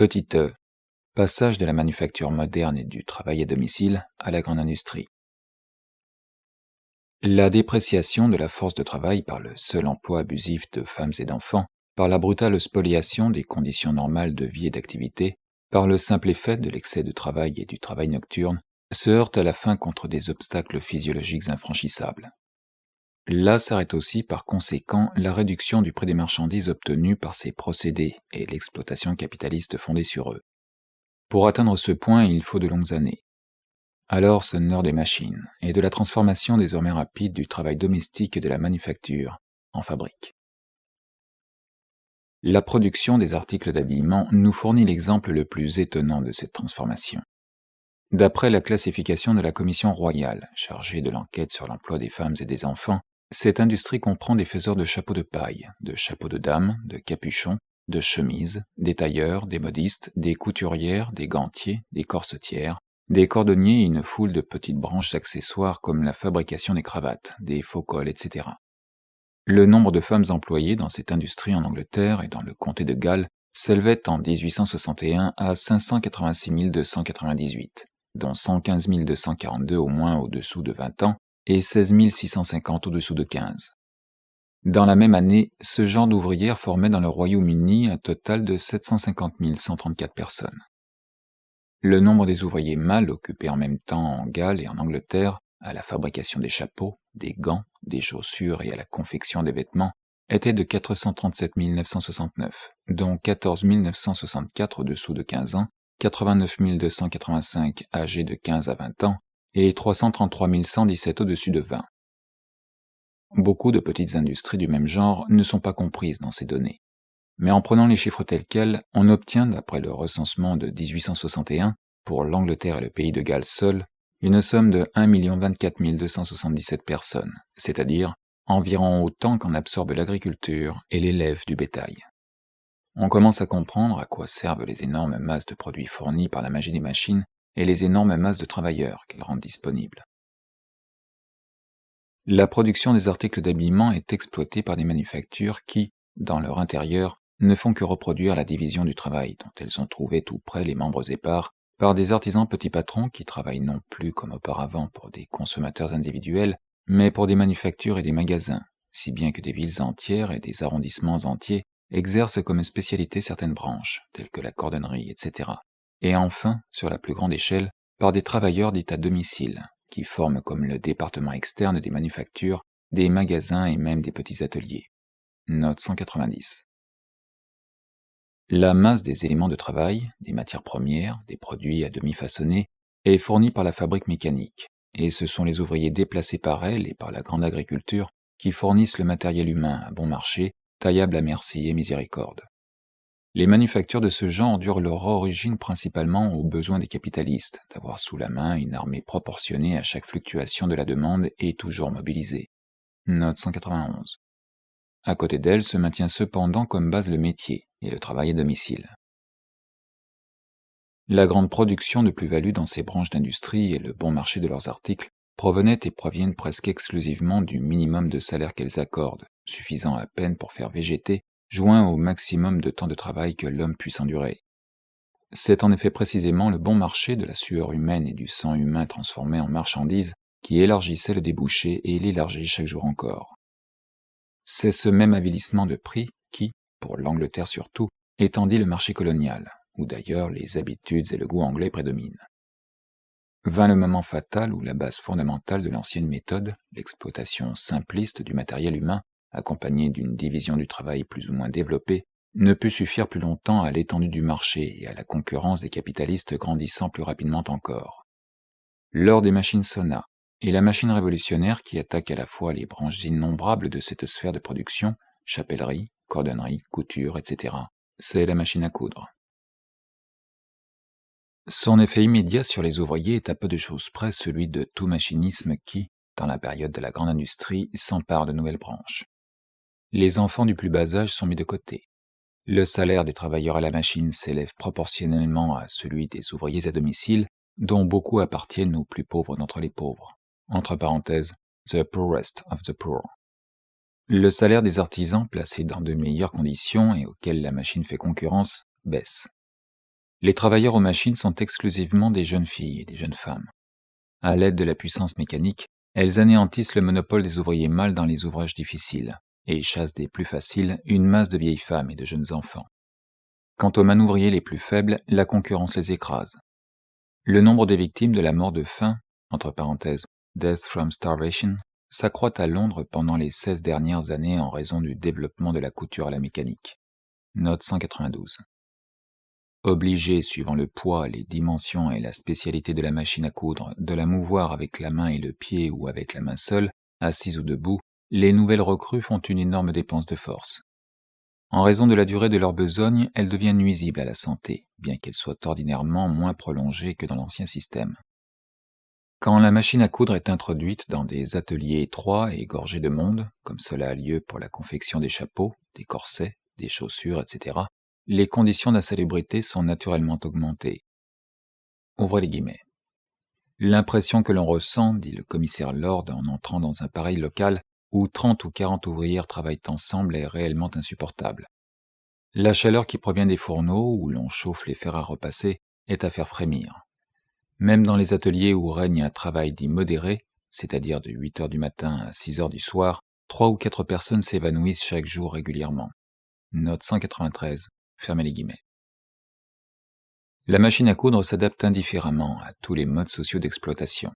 Petit e. Passage de la manufacture moderne et du travail à domicile à la grande industrie. La dépréciation de la force de travail par le seul emploi abusif de femmes et d'enfants, par la brutale spoliation des conditions normales de vie et d'activité, par le simple effet de l'excès de travail et du travail nocturne, se heurte à la fin contre des obstacles physiologiques infranchissables. Là s'arrête aussi par conséquent la réduction du prix des marchandises obtenues par ces procédés et l'exploitation capitaliste fondée sur eux. Pour atteindre ce point, il faut de longues années. Alors sonne l'heure des machines et de la transformation désormais rapide du travail domestique et de la manufacture en fabrique. La production des articles d'habillement nous fournit l'exemple le plus étonnant de cette transformation. D'après la classification de la Commission royale, chargée de l'enquête sur l'emploi des femmes et des enfants, cette industrie comprend des faiseurs de chapeaux de paille, de chapeaux de dame, de capuchons, de chemises, des tailleurs, des modistes, des couturières, des gantiers, des corsetières, des cordonniers et une foule de petites branches accessoires comme la fabrication des cravates, des faux cols, etc. Le nombre de femmes employées dans cette industrie en Angleterre et dans le comté de Galles s'élevait en 1861 à 586 298, dont 115 242 au moins au-dessous de 20 ans et 16 650 au-dessous de 15. Dans la même année, ce genre d'ouvrières formait dans le Royaume-Uni un total de 750 134 personnes. Le nombre des ouvriers mâles occupés en même temps en Galles et en Angleterre à la fabrication des chapeaux, des gants, des chaussures et à la confection des vêtements était de 437 969, dont 14 964 au-dessous de 15 ans, 89 285 âgés de 15 à 20 ans et 333 117 au-dessus de 20. Beaucoup de petites industries du même genre ne sont pas comprises dans ces données. Mais en prenant les chiffres tels quels, on obtient, d'après le recensement de 1861, pour l'Angleterre et le pays de Galles seul, une somme de 1 024 277 personnes, c'est-à-dire environ autant qu'en absorbe l'agriculture et l'élève du bétail. On commence à comprendre à quoi servent les énormes masses de produits fournis par la magie des machines et les énormes masses de travailleurs qu'elles rendent disponibles. La production des articles d'habillement est exploitée par des manufactures qui, dans leur intérieur, ne font que reproduire la division du travail dont elles ont trouvé tout près les membres épars par des artisans petits patrons qui travaillent non plus comme auparavant pour des consommateurs individuels, mais pour des manufactures et des magasins, si bien que des villes entières et des arrondissements entiers exercent comme spécialité certaines branches, telles que la cordonnerie, etc. Et enfin, sur la plus grande échelle, par des travailleurs dits à domicile, qui forment comme le département externe des manufactures, des magasins et même des petits ateliers. Note 190. La masse des éléments de travail, des matières premières, des produits à demi façonnés, est fournie par la fabrique mécanique, et ce sont les ouvriers déplacés par elle et par la grande agriculture qui fournissent le matériel humain à bon marché, taillable à merci et miséricorde. Les manufactures de ce genre durent leur origine principalement aux besoins des capitalistes d'avoir sous la main une armée proportionnée à chaque fluctuation de la demande et toujours mobilisée. Note 191. À côté d'elle se maintient cependant comme base le métier et le travail à domicile. La grande production de plus-value dans ces branches d'industrie et le bon marché de leurs articles provenaient et proviennent presque exclusivement du minimum de salaire qu'elles accordent, suffisant à peine pour faire végéter, joint au maximum de temps de travail que l'homme puisse endurer. C'est en effet précisément le bon marché de la sueur humaine et du sang humain transformé en marchandises qui élargissait le débouché et l'élargit chaque jour encore. C'est ce même avilissement de prix qui, pour l'Angleterre surtout, étendit le marché colonial, où d'ailleurs les habitudes et le goût anglais prédominent. Vint le moment fatal où la base fondamentale de l'ancienne méthode, l'exploitation simpliste du matériel humain, accompagnée d'une division du travail plus ou moins développée, ne put suffire plus longtemps à l'étendue du marché et à la concurrence des capitalistes grandissant plus rapidement encore. L'heure des machines sonna, et la machine révolutionnaire qui attaque à la fois les branches innombrables de cette sphère de production, chapellerie, cordonnerie, couture, etc., c'est la machine à coudre. Son effet immédiat sur les ouvriers est à peu de choses près celui de tout machinisme qui, dans la période de la grande industrie, s'empare de nouvelles branches. Les enfants du plus bas âge sont mis de côté. Le salaire des travailleurs à la machine s'élève proportionnellement à celui des ouvriers à domicile, dont beaucoup appartiennent aux plus pauvres d'entre les pauvres. Entre parenthèses, the poorest of the poor. Le salaire des artisans placés dans de meilleures conditions et auxquels la machine fait concurrence baisse. Les travailleurs aux machines sont exclusivement des jeunes filles et des jeunes femmes. À l'aide de la puissance mécanique, elles anéantissent le monopole des ouvriers mâles dans les ouvrages difficiles et chassent des plus faciles une masse de vieilles femmes et de jeunes enfants. Quant aux manouvriers les plus faibles, la concurrence les écrase. Le nombre de victimes de la mort de faim, entre parenthèses, death from starvation, s'accroît à Londres pendant les 16 dernières années en raison du développement de la couture à la mécanique. Note 192. Obligé, suivant le poids, les dimensions et la spécialité de la machine à coudre, de la mouvoir avec la main et le pied ou avec la main seule, assise ou debout, les nouvelles recrues font une énorme dépense de force. En raison de la durée de leur besogne, elles deviennent nuisibles à la santé, bien qu'elles soient ordinairement moins prolongées que dans l'ancien système. Quand la machine à coudre est introduite dans des ateliers étroits et gorgés de monde, comme cela a lieu pour la confection des chapeaux, des corsets, des chaussures, etc., les conditions d'insalubrité sont naturellement augmentées. Ouvrez les guillemets. L'impression que l'on ressent, dit le commissaire Lord en entrant dans un pareil local, où 30 ou 40 ouvrières travaillent ensemble est réellement insupportable. La chaleur qui provient des fourneaux, où l'on chauffe les fers à repasser, est à faire frémir. Même dans les ateliers où règne un travail dit modéré, c'est-à-dire de 8 heures du matin à 6 heures du soir, 3 ou 4 personnes s'évanouissent chaque jour régulièrement. Note 193, fermez les guillemets. La machine à coudre s'adapte indifféremment à tous les modes sociaux d'exploitation.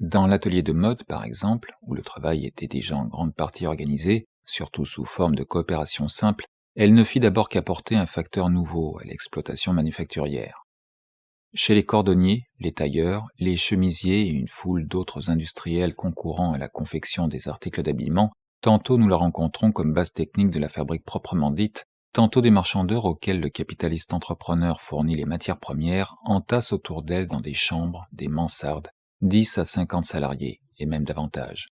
Dans l'atelier de mode, par exemple, où le travail était déjà en grande partie organisé, surtout sous forme de coopération simple, elle ne fit d'abord qu'apporter un facteur nouveau à l'exploitation manufacturière. Chez les cordonniers, les tailleurs, les chemisiers et une foule d'autres industriels concourant à la confection des articles d'habillement, tantôt nous la rencontrons comme base technique de la fabrique proprement dite, tantôt des marchandeurs auxquels le capitaliste entrepreneur fournit les matières premières entassent autour d'elle dans des chambres, des mansardes, 10 à 50 salariés, et même davantage.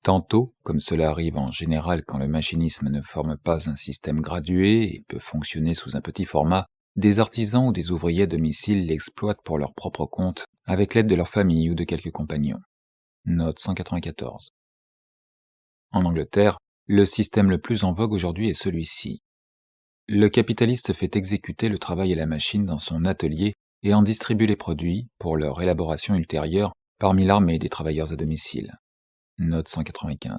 Tantôt, comme cela arrive en général quand le machinisme ne forme pas un système gradué et peut fonctionner sous un petit format, des artisans ou des ouvriers à domicile l'exploitent pour leur propre compte, avec l'aide de leur famille ou de quelques compagnons. Note 194. En Angleterre, le système le plus en vogue aujourd'hui est celui-ci. Le capitaliste fait exécuter le travail à la machine dans son atelier et en distribue les produits, pour leur élaboration ultérieure, parmi l'armée des travailleurs à domicile. Note 195.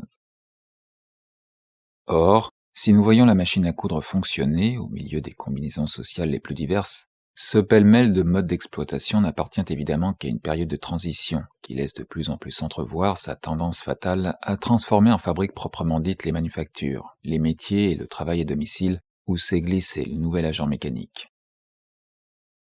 Or, si nous voyons la machine à coudre fonctionner au milieu des combinaisons sociales les plus diverses, ce pêle-mêle de modes d'exploitation n'appartient évidemment qu'à une période de transition qui laisse de plus en plus entrevoir sa tendance fatale à transformer en fabrique proprement dite les manufactures, les métiers et le travail à domicile, où s'est glissé le nouvel agent mécanique.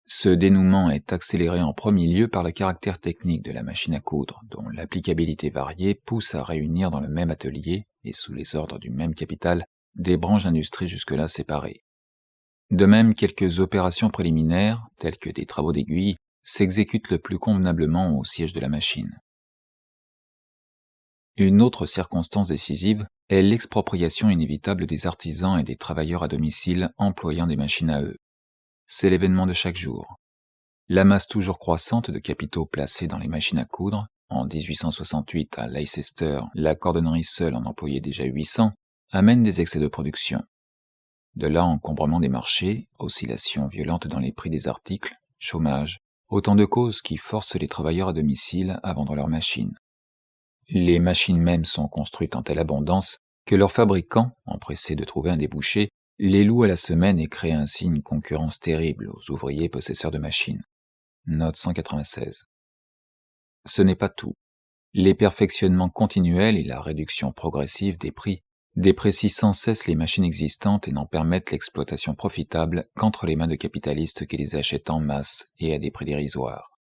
Ce dénouement est accéléré en premier lieu par le caractère technique de la machine à coudre, dont l'applicabilité variée pousse à réunir dans le même atelier, et sous les ordres du même capital, des branches d'industrie jusque-là séparées. De même, quelques opérations préliminaires, telles que des travaux d'aiguille, s'exécutent le plus convenablement au siège de la machine. Une autre circonstance décisive est l'expropriation inévitable des artisans et des travailleurs à domicile employant des machines à eux. C'est l'événement de chaque jour. La masse toujours croissante de capitaux placés dans les machines à coudre, en 1868 à Leicester, la cordonnerie seule en employait déjà 800, amène des excès de production. De là encombrement des marchés, oscillations violentes dans les prix des articles, chômage, autant de causes qui forcent les travailleurs à domicile à vendre leurs machines. Les machines mêmes sont construites en telle abondance que leurs fabricants, empressés de trouver un débouché, les louent à la semaine et créent ainsi une concurrence terrible aux ouvriers possesseurs de machines. Note 196. Ce n'est pas tout. Les perfectionnements continuels et la réduction progressive des prix déprécient sans cesse les machines existantes et n'en permettent l'exploitation profitable qu'entre les mains de capitalistes qui les achètent en masse et à des prix dérisoires.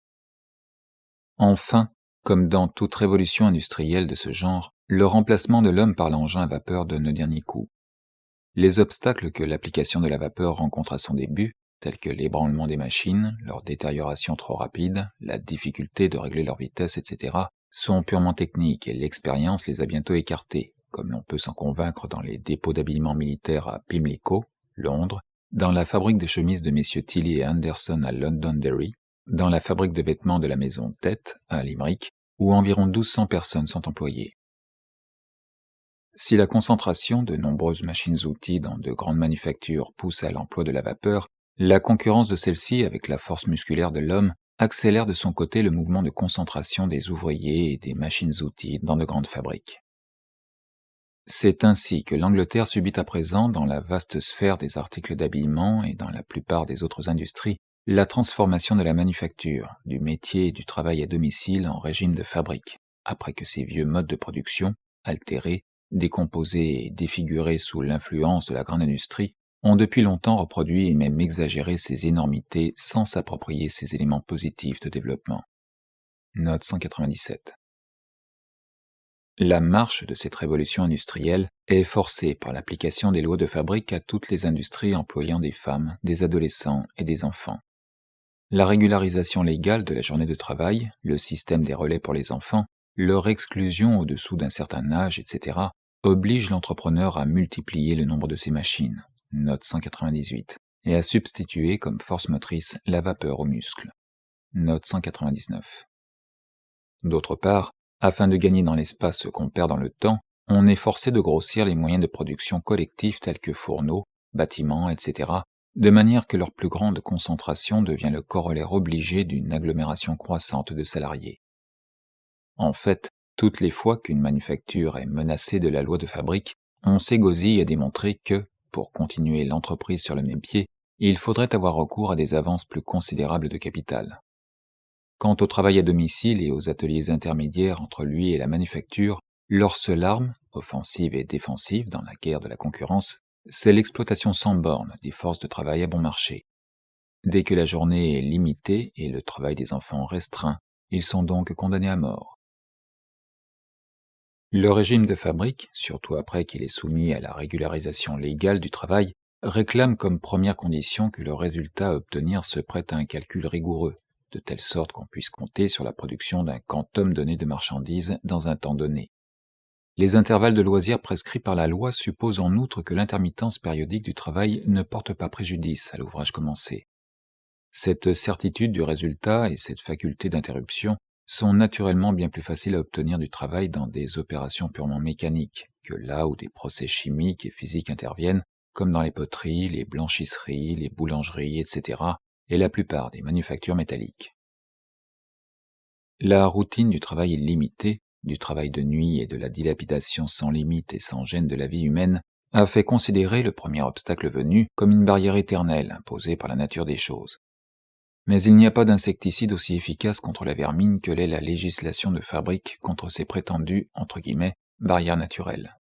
Enfin, comme dans toute révolution industrielle de ce genre, le remplacement de l'homme par l'engin à vapeur donne le dernier coup. Les obstacles que l'application de la vapeur rencontre à son début, tels que l'ébranlement des machines, leur détérioration trop rapide, la difficulté de régler leur vitesse, etc., sont purement techniques et l'expérience les a bientôt écartés, comme l'on peut s'en convaincre dans les dépôts d'habillement militaire à Pimlico, Londres, dans la fabrique de chemises de messieurs Tilly et Anderson à Londonderry, dans la fabrique de vêtements de la maison Tet à Limerick, où environ 1200 personnes sont employées. Si la concentration de nombreuses machines-outils dans de grandes manufactures pousse à l'emploi de la vapeur, La concurrence de celle-ci avec la force musculaire de l'homme accélère de son côté le mouvement de concentration des ouvriers et des machines-outils dans de grandes fabriques. C'est ainsi que l'Angleterre subit à présent, dans la vaste sphère des articles d'habillement et dans la plupart des autres industries, la transformation de la manufacture, du métier et du travail à domicile en régime de fabrique, après que ces vieux modes de production, altérés, décomposés et défigurés sous l'influence de la grande industrie, ont depuis longtemps reproduit et même exagéré ces énormités sans s'approprier ces éléments positifs de développement. Note 197. La marche de cette révolution industrielle est forcée par l'application des lois de fabrique à toutes les industries employant des femmes, des adolescents et des enfants. La régularisation légale de la journée de travail, le système des relais pour les enfants, leur exclusion au-dessous d'un certain âge, etc., oblige l'entrepreneur à multiplier le nombre de ses machines, note 198, et à substituer comme force motrice la vapeur aux muscles, note 199. D'autre part, afin de gagner dans l'espace ce qu'on perd dans le temps, on est forcé de grossir les moyens de production collectifs tels que fourneaux, bâtiments, etc., de manière que leur plus grande concentration devient le corollaire obligé d'une agglomération croissante de salariés. En fait, toutes les fois qu'une manufacture est menacée de la loi de fabrique, on s'égosille à démontrer que, pour continuer l'entreprise sur le même pied, il faudrait avoir recours à des avances plus considérables de capital. Quant au travail à domicile et aux ateliers intermédiaires entre lui et la manufacture, leur seule arme, offensive et défensive dans la guerre de la concurrence, c'est l'exploitation sans borne des forces de travail à bon marché. Dès que la journée est limitée et le travail des enfants restreint, ils sont donc condamnés à mort. Le régime de fabrique, surtout après qu'il est soumis à la régularisation légale du travail, réclame comme première condition que le résultat à obtenir se prête à un calcul rigoureux, de telle sorte qu'on puisse compter sur la production d'un quantum donné de marchandises dans un temps donné. Les intervalles de loisirs prescrits par la loi supposent en outre que l'intermittence périodique du travail ne porte pas préjudice à l'ouvrage commencé. Cette certitude du résultat et cette faculté d'interruption sont naturellement bien plus faciles à obtenir du travail dans des opérations purement mécaniques que là où des procès chimiques et physiques interviennent, comme dans les poteries, les blanchisseries, les boulangeries, etc., et la plupart des manufactures métalliques. La routine du travail illimité, du travail de nuit et de la dilapidation sans limite et sans gêne de la vie humaine, a fait considérer le premier obstacle venu comme une barrière éternelle imposée par la nature des choses. Mais il n'y a pas d'insecticide aussi efficace contre la vermine que l'est la législation de fabrique contre ces prétendues, entre guillemets, barrières naturelles.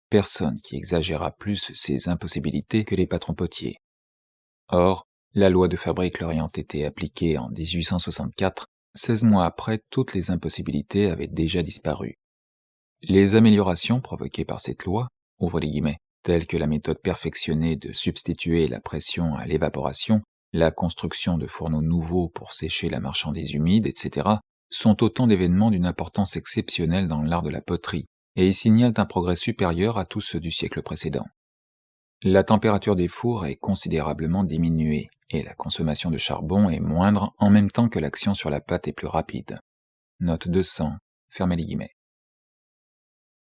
Personne qui exagéra plus ces impossibilités que les patrons potiers. Or, la loi de fabrique leur ayant été appliquée en 1864, 16 mois après, toutes les impossibilités avaient déjà disparu. Les améliorations provoquées par cette loi, ouvre les guillemets, telles que la méthode perfectionnée de substituer la pression à l'évaporation, la construction de fourneaux nouveaux pour sécher la marchandise humide, etc., sont autant d'événements d'une importance exceptionnelle dans l'art de la poterie, et y signalent un progrès supérieur à tous ceux du siècle précédent. La température des fours est considérablement diminuée, et la consommation de charbon est moindre en même temps que l'action sur la pâte est plus rapide. Note 200, fermez les guillemets.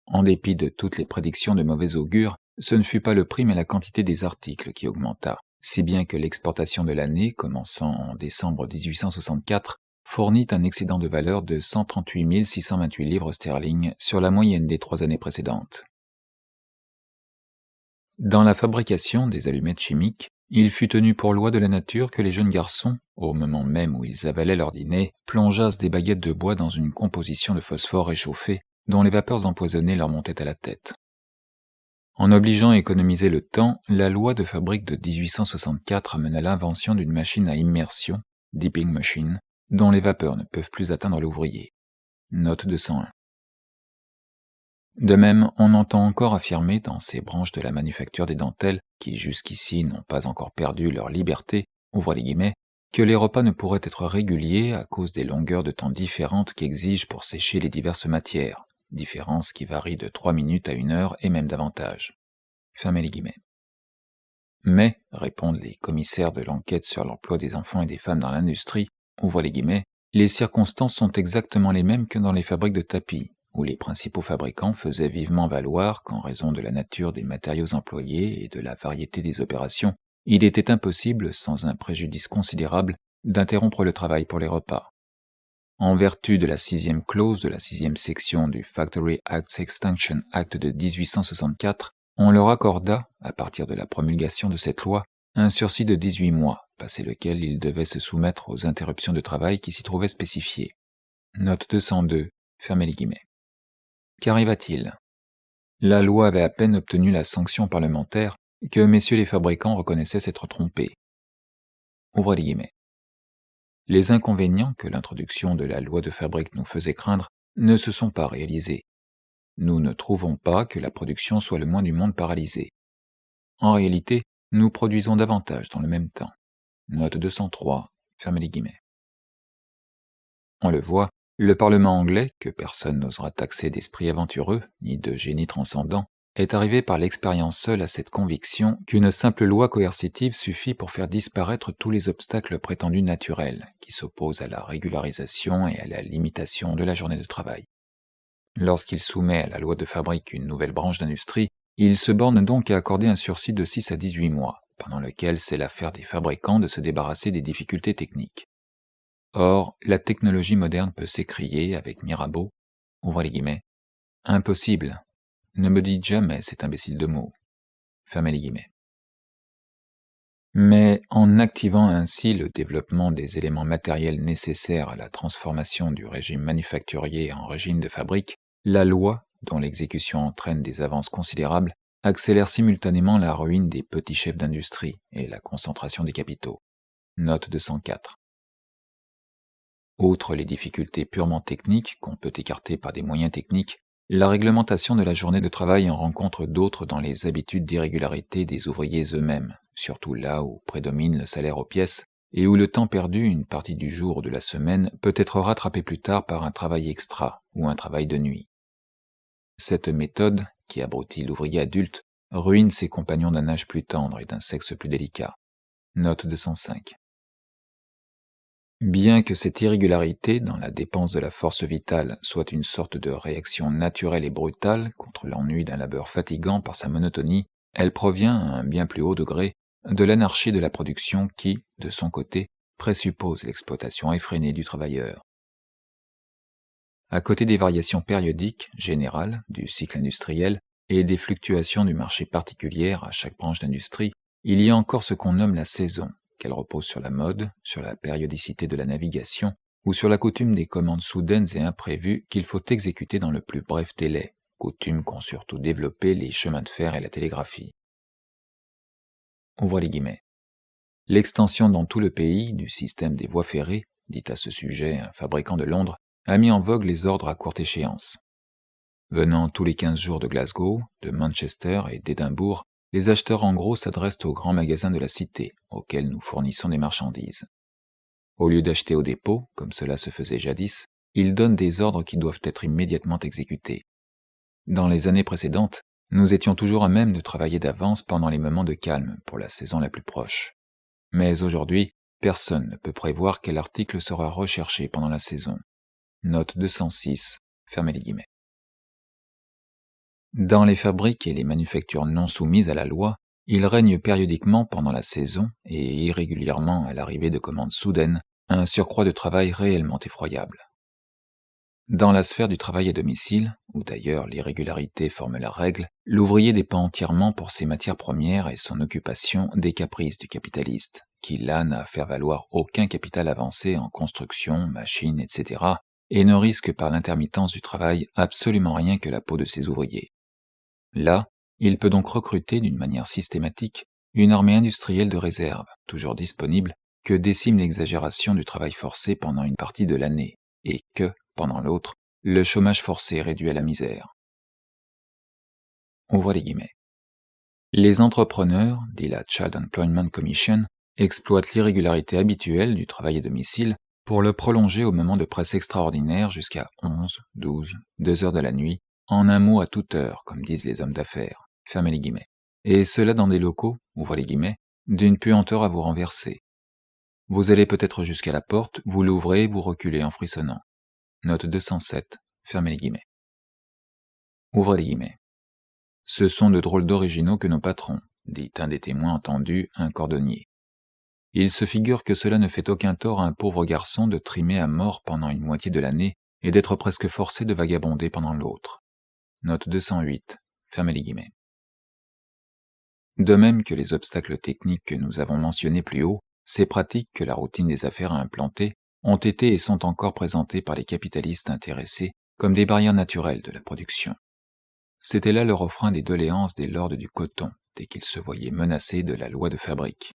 En dépit de toutes les prédictions de mauvais augure, ce ne fut pas le prix mais la quantité des articles qui augmenta, si bien que l'exportation de l'année, commençant en décembre 1864, fournit un excédent de valeur de 138 628 livres sterling sur la moyenne des 3 années précédentes. Dans la fabrication des allumettes chimiques, il fut tenu pour loi de la nature que les jeunes garçons, au moment même où ils avalaient leur dîner, plongeassent des baguettes de bois dans une composition de phosphore réchauffé, dont les vapeurs empoisonnées leur montaient à la tête. En obligeant à économiser le temps, la loi de fabrique de 1864 amena l'invention d'une machine à immersion, dipping machine, dont les vapeurs ne peuvent plus atteindre l'ouvrier. Note 201. De même, on entend encore affirmer dans ces branches de la manufacture des dentelles, qui jusqu'ici n'ont pas encore perdu leur liberté, ouvre les guillemets, que les repas ne pourraient être réguliers à cause des longueurs de temps différentes qu'exigent pour sécher les diverses matières, différences qui varient de 3 minutes à 1 heure et même davantage. Fermez les guillemets. Mais, répondent les commissaires de l'enquête sur l'emploi des enfants et des femmes dans l'industrie, ouvre les guillemets, les circonstances sont exactement les mêmes que dans les fabriques de tapis, où les principaux fabricants faisaient vivement valoir qu'en raison de la nature des matériaux employés et de la variété des opérations, il était impossible, sans un préjudice considérable, d'interrompre le travail pour les repas. En vertu de la 6e clause de la 6e section du Factory Acts Extinction Act de 1864, on leur accorda, à partir de la promulgation de cette loi, un sursis de 18 mois, passé lequel ils devaient se soumettre aux interruptions de travail qui s'y trouvaient spécifiées. Note 202, fermez les guillemets. Qu'arriva-t-il? La loi avait à peine obtenu la sanction parlementaire que messieurs les fabricants reconnaissaient s'être trompés. Ouvrez les guillemets. Les inconvénients que l'introduction de la loi de fabrique nous faisait craindre ne se sont pas réalisés. Nous ne trouvons pas que la production soit le moins du monde paralysée. En réalité, nous produisons davantage dans le même temps. Note 203, fermez les guillemets. On le voit, le Parlement anglais, que personne n'osera taxer d'esprit aventureux, ni de génie transcendant, est arrivé par l'expérience seule à cette conviction qu'une simple loi coercitive suffit pour faire disparaître tous les obstacles prétendus naturels, qui s'opposent à la régularisation et à la limitation de la journée de travail. Lorsqu'il soumet à la loi de fabrique une nouvelle branche d'industrie, il se borne donc à accorder un sursis de 6 à 18 mois, pendant lequel c'est l'affaire des fabricants de se débarrasser des difficultés techniques. Or, la technologie moderne peut s'écrier avec Mirabeau, ouvrez les guillemets, « Impossible, ne me dites jamais cet imbécile de mot », fermez les guillemets. Mais en activant ainsi le développement des éléments matériels nécessaires à la transformation du régime manufacturier en régime de fabrique, la loi, dont l'exécution entraîne des avances considérables, accélère simultanément la ruine des petits chefs d'industrie et la concentration des capitaux. Note 204. Outre les difficultés purement techniques qu'on peut écarter par des moyens techniques, la réglementation de la journée de travail en rencontre d'autres dans les habitudes d'irrégularité des ouvriers eux-mêmes, surtout là où prédomine le salaire aux pièces et où le temps perdu une partie du jour ou de la semaine peut être rattrapé plus tard par un travail extra ou un travail de nuit. Cette méthode, qui abrutit l'ouvrier adulte, ruine ses compagnons d'un âge plus tendre et d'un sexe plus délicat. Note 205. Bien que cette irrégularité dans la dépense de la force vitale soit une sorte de réaction naturelle et brutale contre l'ennui d'un labeur fatigant par sa monotonie, elle provient à un bien plus haut degré de l'anarchie de la production qui, de son côté, présuppose l'exploitation effrénée du travailleur. À côté des variations périodiques, générales, du cycle industriel et des fluctuations du marché particulières à chaque branche d'industrie, il y a encore ce qu'on nomme la saison, qu'elle repose sur la mode, sur la périodicité de la navigation ou sur la coutume des commandes soudaines et imprévues qu'il faut exécuter dans le plus bref délai, coutume qu'ont surtout développé les chemins de fer et la télégraphie. Ouvrez les guillemets. L'extension dans tout le pays du système des voies ferrées, dit à ce sujet un fabricant de Londres, a mis en vogue les ordres à courte échéance. Venant tous les 15 jours de Glasgow, de Manchester et d'Édimbourg, les acheteurs en gros s'adressent aux grands magasins de la cité, auxquels nous fournissons des marchandises. Au lieu d'acheter au dépôt, comme cela se faisait jadis, ils donnent des ordres qui doivent être immédiatement exécutés. Dans les années précédentes, nous étions toujours à même de travailler d'avance pendant les moments de calme pour la saison la plus proche. Mais aujourd'hui, personne ne peut prévoir quel article sera recherché pendant la saison. Note 206, fermez les guillemets. Dans les fabriques et les manufactures non soumises à la loi, il règne périodiquement pendant la saison et irrégulièrement à l'arrivée de commandes soudaines un surcroît de travail réellement effroyable. Dans la sphère du travail à domicile, où d'ailleurs l'irrégularité forme la règle, l'ouvrier dépend entièrement pour ses matières premières et son occupation des caprices du capitaliste, qui là n'a à faire valoir aucun capital avancé en construction, machines, etc., et ne risque par l'intermittence du travail absolument rien que la peau de ses ouvriers. Là, il peut donc recruter d'une manière systématique une armée industrielle de réserve, toujours disponible, que décime l'exagération du travail forcé pendant une partie de l'année, et que, pendant l'autre, le chômage forcé réduit à la misère. Ouvrez les guillemets. Les entrepreneurs, dit la Child Employment Commission, exploitent l'irrégularité habituelle du travail à domicile pour le prolonger au moment de presse extraordinaire jusqu'à 11, 12, 2 heures de la nuit, en un mot à toute heure, comme disent les hommes d'affaires, fermez les guillemets, et cela dans des locaux, ouvrez les guillemets, d'une puanteur à vous renverser. Vous allez peut-être jusqu'à la porte, vous l'ouvrez, vous reculez en frissonnant. Note 207, fermez les guillemets. Ouvrez les guillemets. Ce sont de drôles d'originaux que nos patrons, dit un des témoins entendus, un cordonnier. Il se figure que cela ne fait aucun tort à un pauvre garçon de trimer à mort pendant une moitié de l'année et d'être presque forcé de vagabonder pendant l'autre. Note 208. Fermez les guillemets. De même que les obstacles techniques que nous avons mentionnés plus haut, ces pratiques que la routine des affaires a implantées ont été et sont encore présentées par les capitalistes intéressés comme des barrières naturelles de la production. C'était là le refrain des doléances des lords du coton, dès qu'ils se voyaient menacés de la loi de fabrique.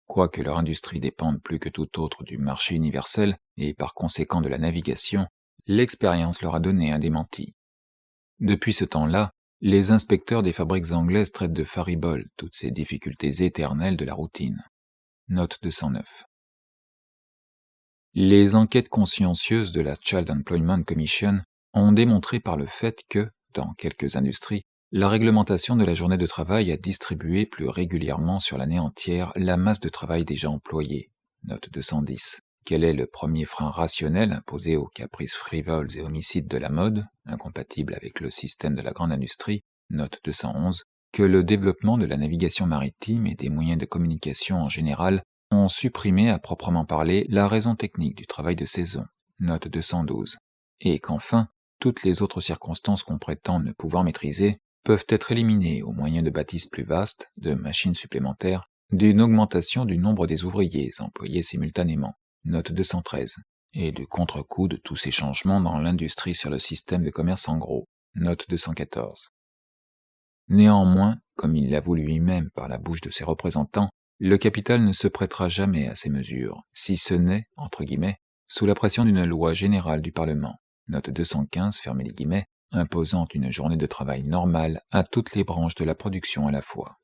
Quoique leur industrie dépende plus que tout autre du marché universel et par conséquent de la navigation, l'expérience leur a donné un démenti. Depuis ce temps-là, les inspecteurs des fabriques anglaises traitent de faribole toutes ces difficultés éternelles de la routine. Note 209. Les enquêtes consciencieuses de la Child Employment Commission ont démontré par le fait que, dans quelques industries, la réglementation de la journée de travail a distribué plus régulièrement sur l'année entière la masse de travail déjà employée. Note 210. Quel est le premier frein rationnel imposé aux caprices frivoles et homicides de la mode, incompatible avec le système de la grande industrie, note 211, que le développement de la navigation maritime et des moyens de communication en général ont supprimé à proprement parler la raison technique du travail de saison, note 212, et qu'enfin, toutes les autres circonstances qu'on prétend ne pouvoir maîtriser peuvent être éliminées au moyen de bâtisses plus vastes, de machines supplémentaires, d'une augmentation du nombre des ouvriers employés simultanément, note 213, et du contre-coup de tous ces changements dans l'industrie sur le système de commerce en gros, note 214. Néanmoins, comme il l'avoue lui-même par la bouche de ses représentants, le capital ne se prêtera jamais à ces mesures, si ce n'est, entre guillemets, sous la pression d'une loi générale du Parlement, note 215, fermez les guillemets, imposant une journée de travail normale à toutes les branches de la production à la fois.